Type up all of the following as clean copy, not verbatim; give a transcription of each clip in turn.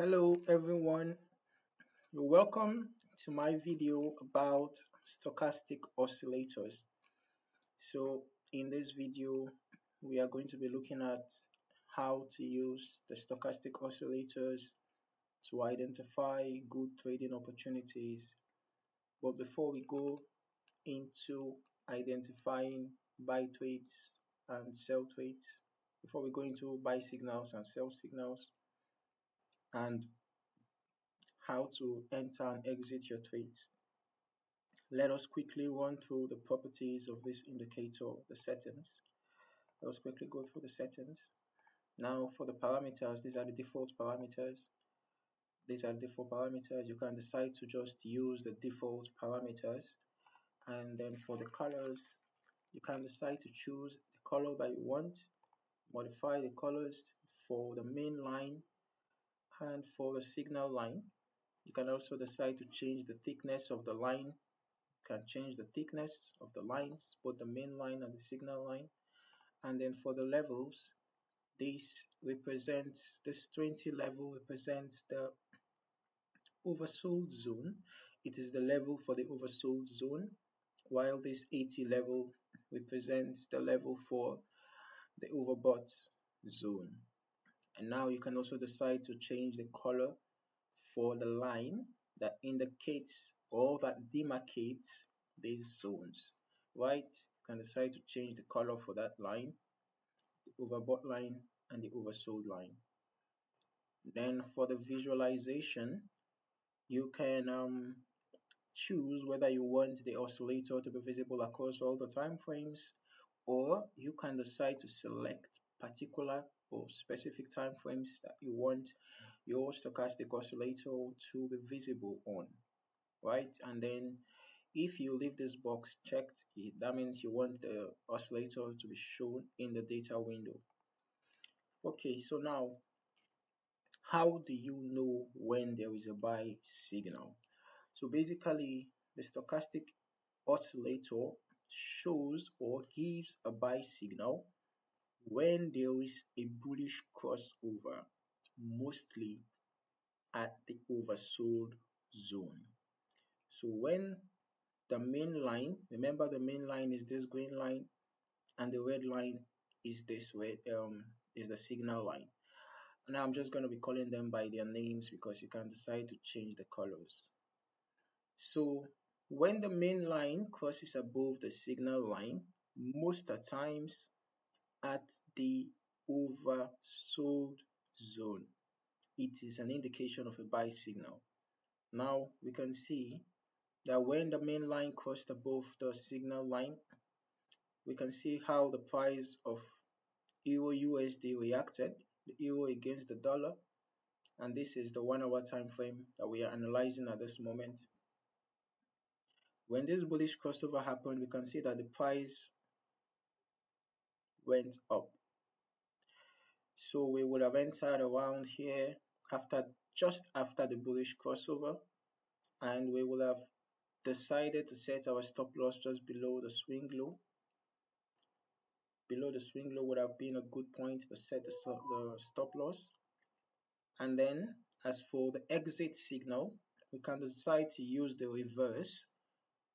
Hello everyone, you're welcome to my video about stochastic oscillators. So in this video we are going to be looking at how to use the stochastic oscillators to identify good trading opportunities. But before we go into identifying buy trades and sell trades, before we go into buy signals and sell signals and how to enter and exit your trades, let us quickly run through the properties of this indicator, the settings. Let us quickly go through the settings. Now for the parameters, these are the default parameters. These are the default parameters. You can decide to just use the default parameters. And then for the colors, you can decide to choose the color that you want, modify the colors for the main line and for the signal line. You can also decide to change the thickness of the line. Can change the thickness of the lines, both the main line and the signal line. And then for the levels, this 20 level represents the oversold zone. It is the level for the oversold zone, while this 80 level represents the level for the overbought zone. And now you can also decide to change the color for the line that indicates or that demarcates these zones, right? You can decide to change the color for that line, the overbought line and the oversold line. Then for the visualization, you can choose whether you want the oscillator to be visible across all the time frames, or you can decide to select particular or specific time frames that you want your stochastic oscillator to be visible on, right? And then if you leave this box checked, that means you want the oscillator to be shown in the data window. Okay, so now how do you know when there is a buy signal? So basically the stochastic oscillator shows or gives a buy signal when there is a bullish crossover, mostly at the oversold zone. So when the main line, remember the main line is this green line and the red line is this red is the signal line. Now I'm just going to be calling them by their names because you can decide to change the colors. So when the main line crosses above the signal line, most of the times at the oversold zone, it is an indication of a buy signal. Now we can see that when the main line crossed above the signal line, we can see how the price of Euro USD reacted, the euro against the dollar, and this is the 1 hour time frame that we are analyzing at this moment. When this bullish crossover happened, we can see that the price went up. So we would have entered around here just after the bullish crossover, and we would have decided to set our stop loss just below the swing low. Below the swing low would have been a good point to set the stop loss. And then as for the exit signal, we can decide to use the reverse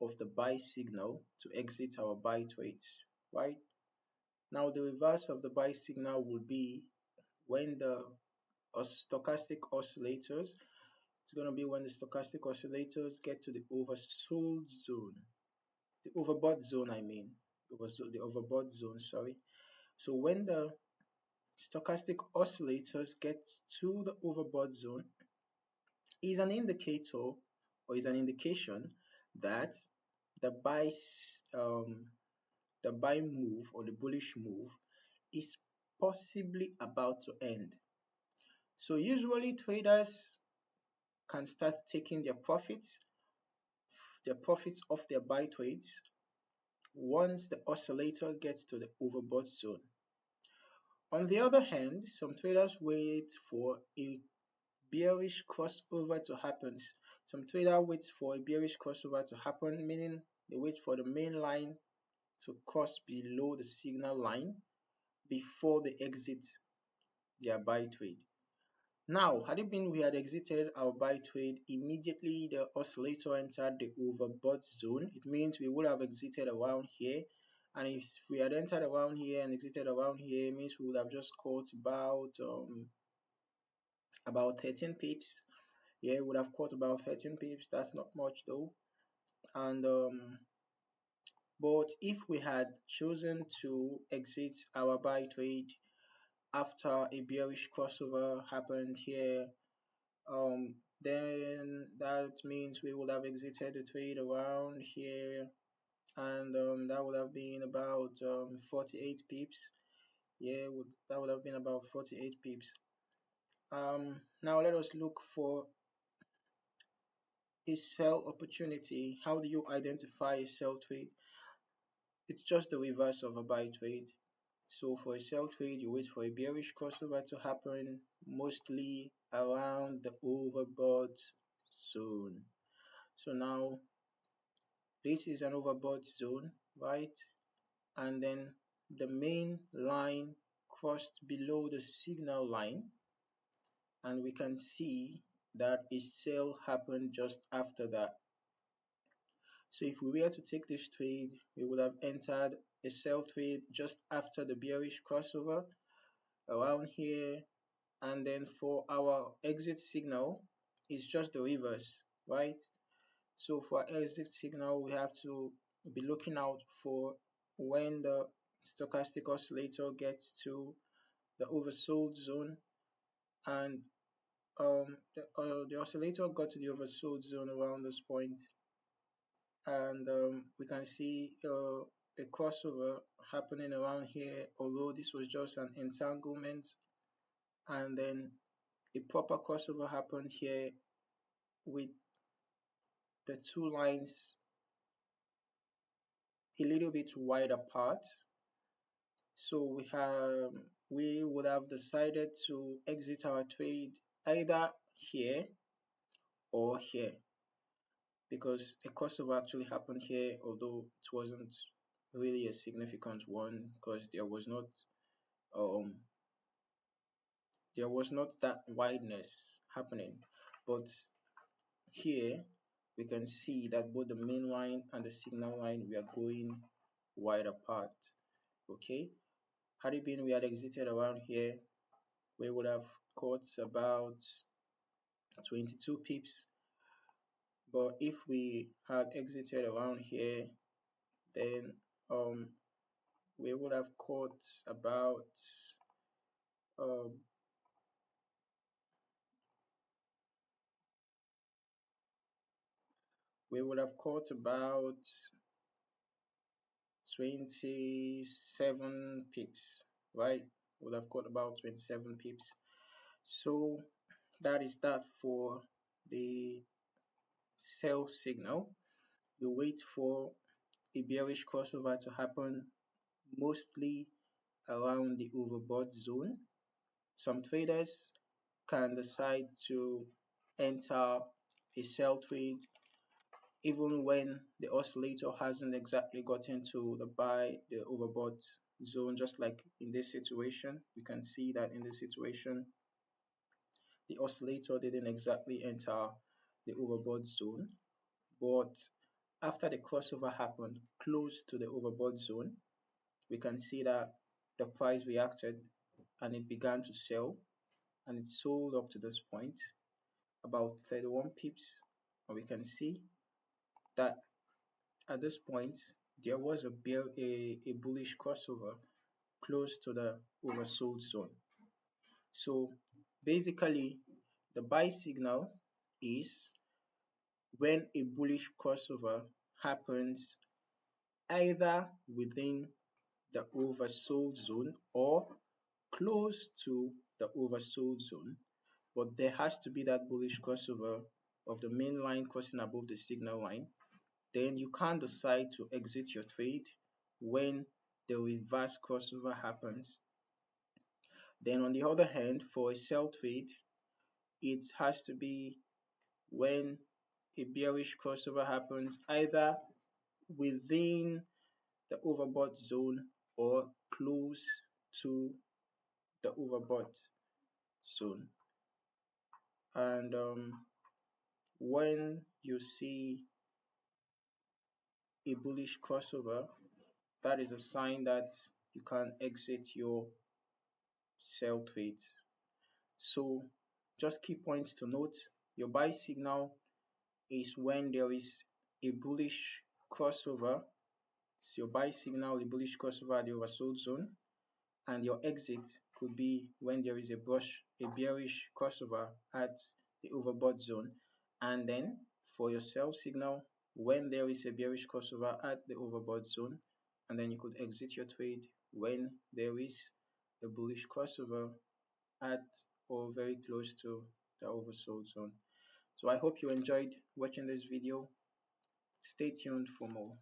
of the buy signal to exit our buy trades, right? Now the reverse of the buy signal would be when the stochastic oscillators, it's going to be when the stochastic oscillators get to the oversold zone, the overbought zone the overbought zone, sorry. So when the stochastic oscillators get to the overbought zone, is an indicator or is an indication that the the buy move or the bullish move is possibly about to end. So usually traders can start taking their profits off their buy trades once the oscillator gets to the overbought zone. On the other hand, some traders wait for a bearish crossover to happen. Some trader waits for a bearish crossover to happen, meaning they wait for the main line to cross below the signal line before they exit their buy trade. Now, had it been we had exited our buy trade, immediately the oscillator entered the overbought zone. It means we would have exited around here. And if we had entered around here and exited around here, it means we would have just caught about 13 pips. Yeah, we would have caught about 13 pips. That's not much though. And but if we had chosen to exit our buy trade after a bearish crossover happened here, then that means we would have exited the trade around here, and that would have been about 48 pips. Yeah, that would have been about 48 pips. Now let us look for a sell opportunity. How do you identify a sell trade? It's just the reverse of a buy trade. So for a sell trade, you wait for a bearish crossover to happen, mostly around the overbought zone. So now this is an overbought zone, right? And then the main line crossed below the signal line, and we can see that a sell happened just after that. So if we were to take this trade, we would have entered a sell trade just after the bearish crossover around here, and then for our exit signal, it's just the reverse, right? So for exit signal, we have to be looking out for when the stochastic oscillator gets to the oversold zone, and the oscillator got to the oversold zone around this point, and we can see a crossover happening around here, although this was just an entanglement, and then a proper crossover happened here with the two lines a little bit wide apart. So we would have decided to exit our trade either here or here, because a crossover actually happened here, although it wasn't really a significant one, because um there was not that wideness happening. But here we can see that both the main line and the signal line, we are going wide apart. Okay, had it been we had exited around here, we would have caught about 22 pips. But if we had exited around here, then um we would have caught about uh, we would have caught about 27 pips, right? Would have caught about 27 pips. So that is that for the sell signal. You wait for a bearish crossover to happen, mostly around the overbought zone. Some traders can decide to enter a sell trade even when the oscillator hasn't exactly gotten to the overbought zone. Just like in this situation, we can see that in this situation the oscillator didn't exactly enter the overbought zone, but after the crossover happened close to the overbought zone, we can see that the price reacted and it began to sell, and it sold up to this point about 31 pips, and we can see that at this point there was a bullish crossover close to the oversold zone. So basically the buy signal is when a bullish crossover happens either within the oversold zone or close to the oversold zone, but there has to be that bullish crossover of the main line crossing above the signal line. Then you can decide to exit your trade when the reverse crossover happens. Then on the other hand, for a sell trade, it has to be when a bearish crossover happens either within the overbought zone or close to the overbought zone. And when you see a bullish crossover, that is a sign that you can exit your sell trades. So just key points to note: your buy signal is when there is a bullish crossover. So your buy signal, a bullish crossover at the oversold zone, and your exit could be when there is a bearish crossover at the overbought zone. And then for your sell signal, when there is a bearish crossover at the overbought zone, and then you could exit your trade when there is a bullish crossover at or very close to the oversold zone. So I hope you enjoyed watching this video. Stay tuned for more.